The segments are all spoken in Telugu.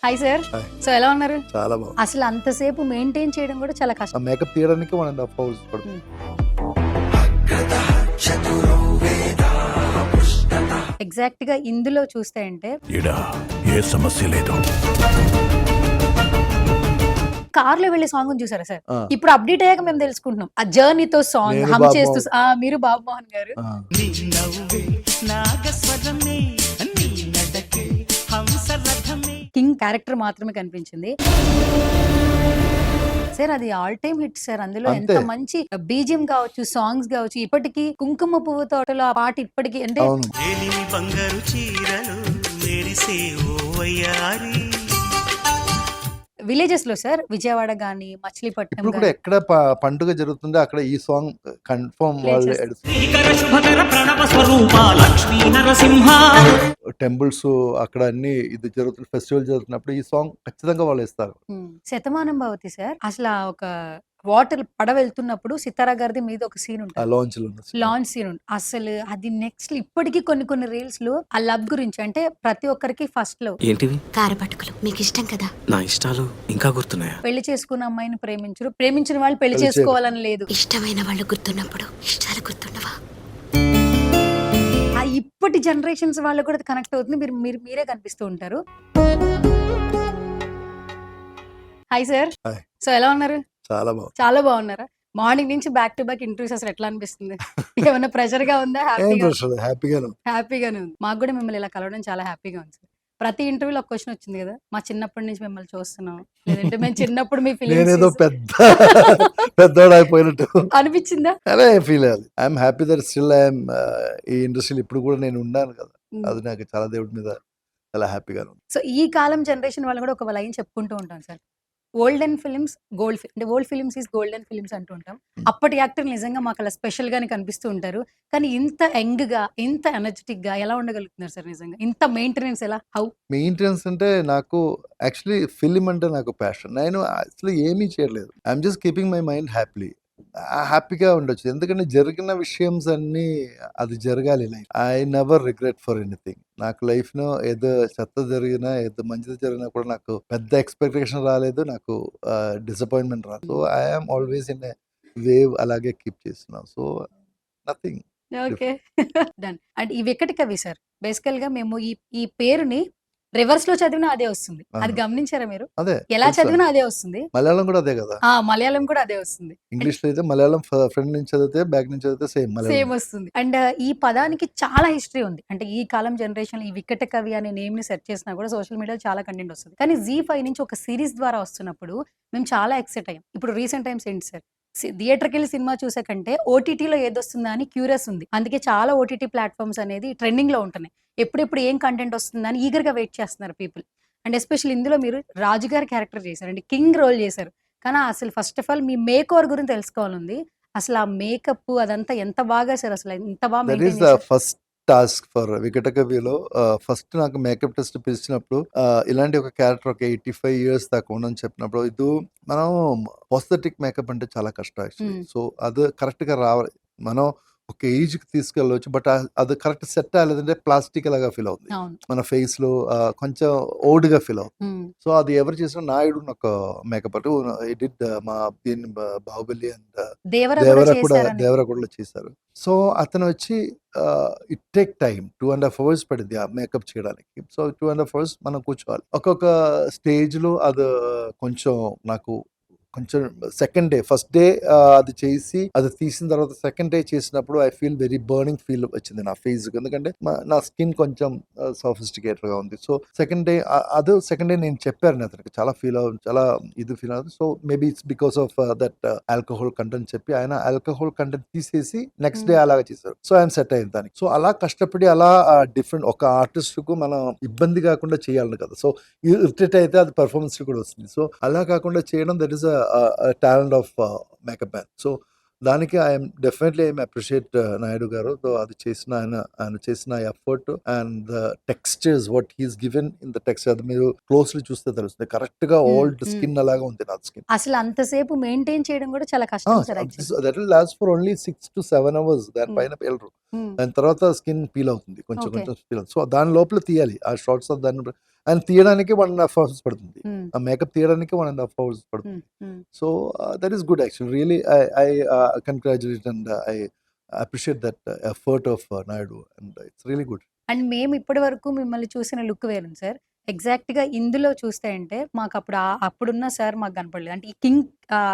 Hi sir. హాయ్. సో ఎలా ఉన్నారు? చాలా బాగుంది. అసలు అంతసేపు మెయింటైన్ చేయడం కూడా చాలా ఆ కష్టం. మేకప్ తీయడానికి 1.5 hours పడుతుంది. ఎగ్జాక్ట్ గా ఇందులో చూస్తే అంటే ఈడ ఏ సమస్య లేదు. కార్ లో వెళ్ళే సాంగ్ చూసారా సార్? ఆ, ఇప్పుడు అప్డేట్ అయ్యాక మేము తెలుసుకుంటున్నాం ఆ జర్నీతో సాంగ్ నేను హమ్ బాబు చేస్తూ మీరు బాబు మోహన్ గారు ఆ. నీ నవ్వే నాగస్వరమే నీ నడకే హంసరథమే. కింగ్ క్యారెక్టర్ మాత్రమే కనిపించింది సార్. అది ఆల్ టైమ్ హిట్ సార్. అందులో ఎంత అంతే. మంచి బీజియం కావచ్చు, సాంగ్స్ కావచ్చు. ఇప్పటికీ కుంకుమ పువ్వు తోటలో ఆ పాట ఇప్పటికీ అంటే అవును. ఏలిమి బంగారు చీరలు మెరిసే ఓ వయ్యారి. విలేజెస్ లో సార్ విజయవాడ గానీ మచిలీపట్నం ఇప్పుడు కూడా గానీ ఎక్కడ పండుగ జరుగుతుందో అక్కడ ఈ సాంగ్ కన్ఫర్మ్ Play వాళ్ళు చేస్తారు. శ్రీకర శుభకర ప్రణవ స్వరూప లక్ష్మీ నరసింహ. టెంపుల్స్ అక్కడ అన్ని ఇది జరుగుతున్న ఫెస్టివల్ జరుగుతున్నప్పుడు ఈ సాంగ్ ఖచ్చితంగా వాళ్ళు ఇస్తారు. శతమానం భవతి సార్. అసలు ఆ ఒక వాటర్ పడ వెళ్తున్నప్పుడు సితారా గారిది మీద ఒక సీన్ ఆ ఉంటుంది, లాంచ్ లో లాంచ్ సీన్ ఉంటుంది. అసలు అది నెక్స్ట్ ఇప్పటికీ కొన్ని రీల్స్ లో ఆ లవ్ గురించి అంటే ప్రతి ఒక్కరికి ఫస్ట్ లో ఏంటివి కారపట్టుకులు మీకు ఇష్టం కదా. నా ఇష్టాలు ఇంకా గుర్తున్నాయా? పెళ్లి చేసుకున్న అమ్మాయిని ప్రేమించరు, ప్రేమించిన వాళ్ళు పెళ్లి పెళ్లి చేసుకోవాలని లేదు. ఇష్టమైన వాళ్ళు గుర్తున్నప్పుడు ఇష్టాలు గుర్తుండవా? ఆ ఇప్పటి జనరేషన్స్ వాళ్ళు కూడా కనెక్ట్ అవుతుంది. మీరే కనిపిస్తూ ఉంటారు. Hi sir. హాయ్. సో ఎలా ఉన్నారు? చాలా బాగుంది. చాలా బాగున్నారా? మార్నింగ్ నుంచి బ్యాక్ టు బ్యాక్ ఇంటర్వ్యూస్ అసలు ఎట్లా అనిపిస్తుంది? ఏమన్నా ప్రెషర్ గా ఉందా? ఏం ప్రశ్న హ్యాపీగాను. హ్యాపీగానే ఉంది. మాకు కూడా మిమ్మల్ని ఇలా కలవడం చాలా హ్యాపీగా ఉంది సార్. ప్రతి ఇంటర్వ్యూలో ఒక క్వశ్చన్ వచ్చింది కదా, మా చిన్నప్పటి నుంచి మిమ్మల్ని చూస్తున్నాం, లేదంటే మేము చిన్నప్పుడు మీ నేనేదో ఫిలిమ్స్ పెద్దోడు అయిపోయినట్టు అనిపించిందా? అలా ఫీల్ అయ్యాలి. I'm happy that still I'm ఈ ఇండస్ట్రీలో ఇప్పుడు కూడా నేను ఉన్నాను కదా. అది నాకు చాలా దేవుడి మీద చాలా హ్యాపీగా ఉంది. సో ఈ కాలం జనరేషన్ వాళ్ళు కూడా ఒక లైన్ చెప్పుకుంటూ ఉంటాం సార్, ఓల్డెన్ ఫిలిమ్స్ గోల్డ్ అంటే old films is golden films అంటూ ఉంటాం. అప్పటి యాక్టర్ నిజంగా మాకు అలా స్పెషల్ గానే కనిపిస్తూ ఉంటారు. కానీ ఇంత యంగ్ గా ఇంత ఎనర్జెటిక్ గా ఎలా ఉండగలుగుతున్నారు సార్? నిజంగా ఇంత మెయింటెనెన్స్ ఎలా? హౌ? మెయింటెనెన్స్ అంటే నాకు యాక్చువల్లీ ఫిలిం అంటే నాకు ప్యాషన్. నేను అసలు ఏమీ చేయలేదు. I'm just keeping my mind హ్యాపీగా ఉండొచ్చు. ఎందుకంటే జరిగిన విషయమ్స్ అన్నీ అది జరగాలి life. I never regret for anything. నాకు లైఫ్ లో ఏదో చెత్త జరిగినా ఏదో మంచిది జరిగినా కూడా నాకు పెద్ద ఎక్స్పెక్టేషన్ రాలేదు, నాకు డిసప్పాయింట్మెంట్ రాలేదు. So I'm always in wave అలాగే కీప్ చేస్తున్నాను. So nothing. Okay. Done. And ఈ వెంకట కవి సార్, బేసికల్ గా మేము ఈ పేరుని రివర్స్ లో చదివినా అదే వస్తుంది. అది గమనించారా మీరు? అదే ఎలా తెలుసా? చదివినా అదే వస్తుంది. మలయాళం కూడా అదే కదా. మలయాళం కూడా అదే వస్తుంది. ఇంగ్లీష్ లో అయితే మలయాళం ఫ్రంట్ నుంచి చదివితే బ్యాక్ నుంచి చదివితే సేమ్ సేమ్ మలయాళం. వస్తుంది. అండ్ ఈ పదానికి చాలా హిస్టరీ ఉంది. అంటే ఈ కాలం జనరేషన్ ఈ వికట కవి అనే నేమ్ ని సెర్చ్ చేసినా కూడా సోషల్ మీడియాలో చాలా కంటెంట్ వస్తుంది. కానీ Z5 నుంచి ఒక సిరీస్ ద్వారా వస్తున్నప్పుడు మేము చాలా ఎక్సైట్ అయ్యాం. ఇప్పుడు రీసెంట్ టైమ్స్ ఏంటి సార్, థియేటర్కి వెళ్ళి సినిమా చూసే కంటే ఓటీటీలో ఏదొస్తుందా అని క్యూరియస్ ఉంది. అందుకే చాలా ఓటీటీ ప్లాట్ఫామ్స్ అనేది ట్రెండింగ్ లో ఉంటున్నాయి. ఎప్పుడెప్పుడు ఏం కంటెంట్ వస్తుందని ఈగర్ గా వెయిట్ చేస్తున్నారు పీపుల్. అండ్ ఎస్పెషల్లీ ఇందులో మీరు రాజుగారి క్యారెక్టర్ చేశారు, అంటే కింగ్ రోల్ చేశారు. కానీ అసలు first of all me make over గురించి తెలుసుకోవాలంది. అసలు ఆ మేకప్ అదంతా ఎంత బాగా సార్, అసలు ఎంత బాగా దట్ ఈస్ మెయింటైన్ ద చేశారు? ఫస్ట్ టాస్క్ ఫర్ వికట కవిలో. ఫస్ట్ నాకు మేకప్ టెస్ట్ పిలిచినప్పుడు ఇలాంటి ఒక క్యారెక్టర్ ఒక 85 years దాకా ఉండని చెప్పినప్పుడు ఇది మనం పాస్థెటిక్ మేకప్ అంటే చాలా కష్టం యాక్చువల్లీ. సో అది కరెక్ట్ గా రావాలి. మనం ఒక ఏజ్ కి తీసుకెళ్ళవచ్చు, బట్ అది కరెక్ట్ సెట్ అవ్వలేదంటే ప్లాస్టిక్ లాగా ఫీల్ అవుతుంది. అవును. మన ఫేస్ లో కొంచెం ఓల్డ్ గా ఫీల్ అవుతుంది. ఉమ్. సో అది ఎవరు చేసిన నాయుడు ఒక మేకప్ అటు ఎడిట్ మా దీన్ని బాహుబలి అండ్ దేవర కూడా దేవర కూడా చేశారని. దేవరకొండలో చేశారు. సో అతను వచ్చి ఇట్ టేక్ టైం 2.5 hours పడింది ఆ మేకప్ చేయడానికి. సో 2.5 hours మనం కూర్చోవాలి. ఒక్కొక్క స్టేజ్ లో అది కొంచెం నాకు కొంచెం సెకండ్ డే ఫస్ట్ డే అది చేసి అది తీసిన తర్వాత సెకండ్ డే చేసినప్పుడు I feel very burning feel వచ్చింది నా ఫేస్. ఎందుకంటే నా స్కిన్ కొంచెం సోఫిస్టికేటెడ్ గా ఉంది. సో సెకండ్ డే నేను చెప్పాను అతనికి చాలా చాలా ఇది ఫీల్ అవుతుంది. So maybe it's because of that alcohol content చెప్పి ఆయన ఆల్కహాల్ కంటెంట్ తీసేసి నెక్స్ట్ డే అలాగా చేశారు. సో ఐఎమ్ సెట్ అయింది దానికి. సో అలా కష్టపడి అలా డిఫరెంట్ ఒక ఆర్టిస్ట్ కు మనం ఇబ్బంది కాకుండా చేయాలి కదా. సో ఇరిటేట్ అయితే అది పర్ఫార్మెన్స్ కూడా వస్తుంది. సో అలా కాకుండా చేయడం that is talent of makeup man. So దానికి ఐఎమ్ డెఫినెట్లీ అప్రిషియేట్ నాయుడు గారు. సో అది చేసిన ఆయన చేసిన effort and the textures what he's given in the texture అది మీరు క్లోజ్లీ చూస్తే తెలుస్తుంది. కరెక్ట్ గా ఓల్డ్ స్కిన్ అలాగా ఉంది నా స్కిన్. అసలు అంతసేపు మెయింటైన్ చేయడం కూడా చాలా కష్టం sir actually. That will last for only 6 to 7 hours. దానిపైన వెళ్ళరు. దాని తర్వాత స్కిన్ పీల్ అవుతుంది కొంచెం Okay. కొంచెం పీల్ అవుతుంది. సో దాని లోపల తీయాలి ఆ షార్ట్స్. దాన్ని ఆయన తీయడానికి 1.5 hours పడుతుంది. హ్మ్. ఆ మేకప్ తీయడానికి 1.5 hours పడుతుంది. హ్మ్. హ్మ్. So that is good actually. Really I congratulate and I appreciate that effort of Naidu and it's really good. And మేము ఇప్పటి వరకు మిమ్మల్ని చూసిన లుక్ వేరుంది సార్. ఎగ్జాక్ట్‌గా ఇందులో చూస్తే అంటే మాకప్పుడు అప్పుడున్న సార్ మాకు కనపడలేదు. అంటే ఈ కింగ్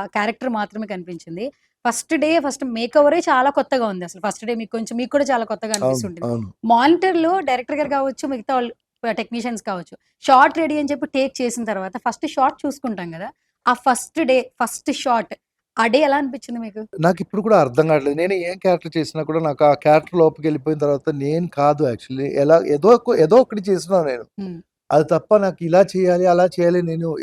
క్యారెక్టర్ మాత్రమే కనిపించింది. ఫస్ట్ మేకవరే చాలా కొత్తగా ఉంది అసలు. ఫస్ట్ డే మీకు కూడా చాలా కొత్తగా అవును, అనిపిస్తుంటుంది. అవును. మానిటర్‌లో డైరెక్టర్ గారు కావచ్చు, మిగతా వాళ్ళు టెక్నీషియన్స్ కావచ్చు. షాట్ రెడీ అని చెప్పి టేక్ చేసిన తర్వాత ఫస్ట్ షాట్ చూసుకుంటాం గదా! ఆ ఫస్ట్ షాట్ ఆ డే ఎలా అనిపించింది మీకు? నాకిప్పుడు కూడా అర్థం కావట్లేదు. నేను ఏం క్యారెక్టర్ చేసినా కూడా నాకు ఆ క్యారెక్టర్ లోపలికెళ్ళిపోయిన తర్వాత నేను కాదు యాక్చువల్లీ. ఏదో ఒకటి చేస్తున్నాను నేను. హ్మ్. అది తప్ప నాకు ఇలా చేయాలి, అలా చేయాలి నేను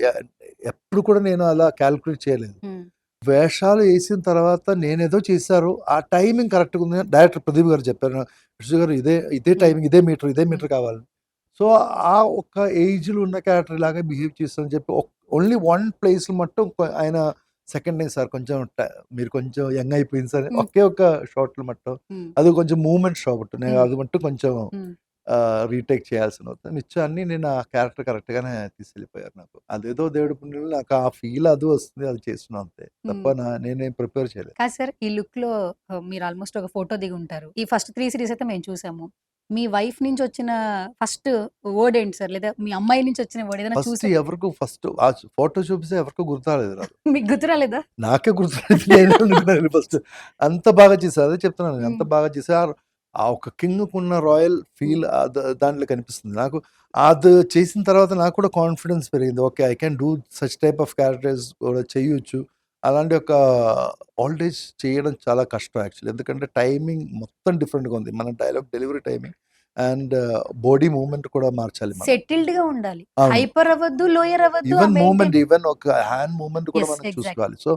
ఎప్పుడు కూడా నేను అలా కాలిక్యులేట్ చేయలేదు. హ్మ్. వేషాలు ఏసిన తర్వాత నేనేదో చేశారు. ఆ టైమింగ్ కరెక్ట్‌గా ఉంది. డైరెక్టర్ ప్రదీప్ గారు చెప్పారు. "విష్ణు గారు ఇదే టైమింగ్, ఇదే మీటర్ కావాలి." సో, ఆ ఒక్క ఏజ్‌లో ఉన్న క్యారెక్టర్ ఇలాగే బిహేవ్ చేస్తానని చెప్పి ఓన్లీ వన్ ప్లేస్‌లో మట్టుం ఆయన సెకండ్ డే సార్ కొంచెం మీరు కొంచెం యంగ్ అయిపోయింది సార్. హ్మ్. ఒకే ఒక్క షాట్‌లో మట్టుం హ్మ్. అది కొంచెం మూవ్‌మెంట్ షాట్. నేను హ్మ్. అది మట్టుం కొంచెం హ్మ్. రీటేక్ చేయాల్సినవుతుంది. మిచ్చం అన్నీ నేను ఆ క్యారెక్టర్ కరెక్ట్‌గానే తీసుకెళ్ళిపోయారు నాకు. అదేదో దేవుడి పుణ్యాన నాకు ఆ ఫీల్ అది వస్తుంది. అది చేస్తున్నాను అంతే. తప్ప హ్మ్. నేనేం ప్రిపేర్ చేయలేదు. కాదు సార్. ఈ లుక్‌లో మీరు ఆల్‌మోస్ట్ ఒక ఫోటో దిగుంటారు. ఈ ఫస్ట్ 3 సీరీస్ అయితే మేము చూసాము. మీ వైఫ్ నుంచి వచ్చిన ఫస్ట్ వర్డ్ ఏంటి సార్? లేదా మీ అమ్మాయి నుంచి వచ్చిన వర్డ్ ఏదైనా ఫస్ట్ ఆ ఫోటో చూపిస్తే ఎవరికీ గుర్తు రాలేదు నాకు. మీకు గుర్తు రాలేదా? నాకే గుర్తురాలేదు. నేను అనుకున్నాను ఫస్ట్. అంత బాగా చేశారు. అదే చెప్తున్నాను. హ్మ్. అంత బాగా చేశారు. ఆ ఒక కింగ్‌కున్న రాయల్ ఫీల్ దాంట్లో కనిపిస్తుంది. నాకు అది చేసిన తర్వాత నాకు కూడా కాన్ఫిడెన్స్ పెరిగింది. Okay. I can do such type of characters కూడా చేయొచ్చు. అలాంటి ఒక ఓల్డ్ ఏజ్ చేయడం చాలా కష్టం యాక్చువల్లీ. ఎందుకంటే టైమింగ్ మొత్తం డిఫరెంట్‌గా ఉంది. మన dialogue delivery timing and body movement కూడా మార్చాలి మనం. సెటిల్డ్‌గా ఉండాలి. అవును. హైపర్ అవ్వద్దు, లోయర్ అవ్వద్దు. ఆ ఈవెన్ మెయింటైన్ మూవ్‌మెంట్, ఈవెన్ ఒక హ్యాండ్ మూవ్‌మెంట్ కూడా యెస్. మనం ఎగ్జాక్ట్‌లీ. చూసుకోవాలి. సో